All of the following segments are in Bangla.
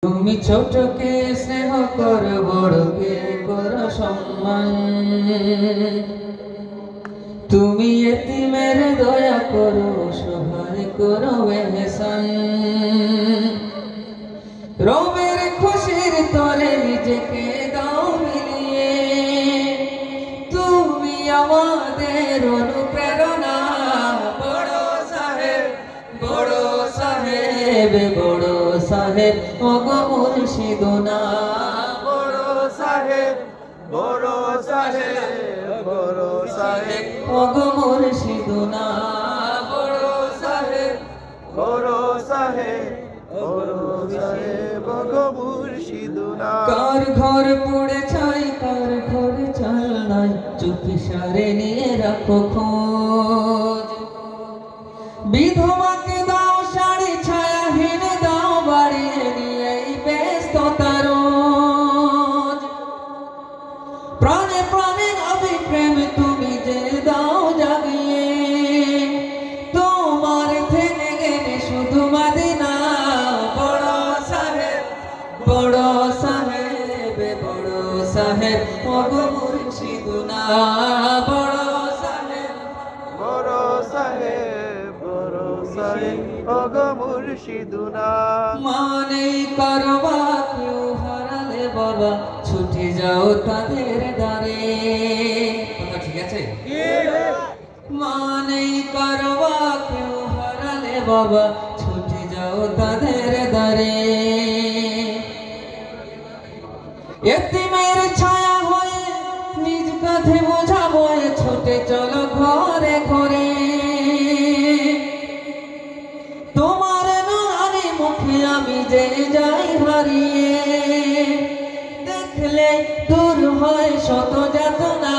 তুমি ছোটকে স্নেহ কর, বড়কে কর সম্মান। তুমি এতিমের দয়া করো, সহায় করো এহসান। রবের খুশির তরে নিজেকে দাও মিলিয়ে, তুমি আমাদের অনুপ্রেরণা। বড় সাহেব, বড় সাহেব, বড় সাহেব ওগো মুর্শিদুনা। বড় সাহেব, বড় সাহেব, বড় সাহেব ওগো মুর্শিদুনা। বড় সাহেব, বড় সাহেব, বড় সাহেব গো মুর্শিদুনা। কার ঘর পুড়ে ছাই, কার ঘর চাল নাই, চুপিসারে নিয়ে রাখো খোঁজ। বিধবাকে দাও শাড়ি, ছায়াহীন দাও বাড়িয়ে নিয়ে ব্যস্ততা রোজ। প্রাণে প্রাণে অভিপ্রেম তুমি যে দাও জাগিয়ে, তোমার থেকে গেলে শুধু মাদিনা। বড় সাহেব, বড় সাহেব, বড় সাহেব ওগো মুর্শিদুনা। বড় সাহেব, বড় সাহেব, বড় সাহেব গো মুর্শিদুনা। মানে করবা কেউ হারালে বাবা, ছুটে যাও তাদের দ্বারে। কথা ঠিক আছে? মানে করবা কেউ হারালে বাবা, ছুটে যাও তাদের দ্বারে। এতিমের ছায়া হয়ে নিজ কাঁধে বোঝা বয়ে, ছুটে চলো ঘরে ঘরে। তোমার নুরানি মুখে আমি যে যাই হারিয়ে, দেখলে দূর হয় শত যাতনা।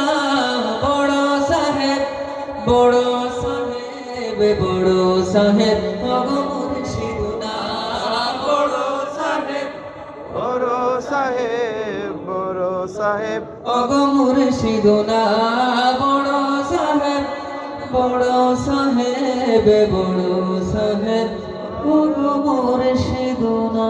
বড় সাহেব, বড় সাহেব, বড় সাহেব ওগো মুর্শিদুনা। বড় সাহেব, বড় সাহেব, বড় সাহেব ওগো মুর্শিদুনা। বড় সাহেব, বড় সাহেব, বড় সাহেব ওগো মুর্শিদুনা।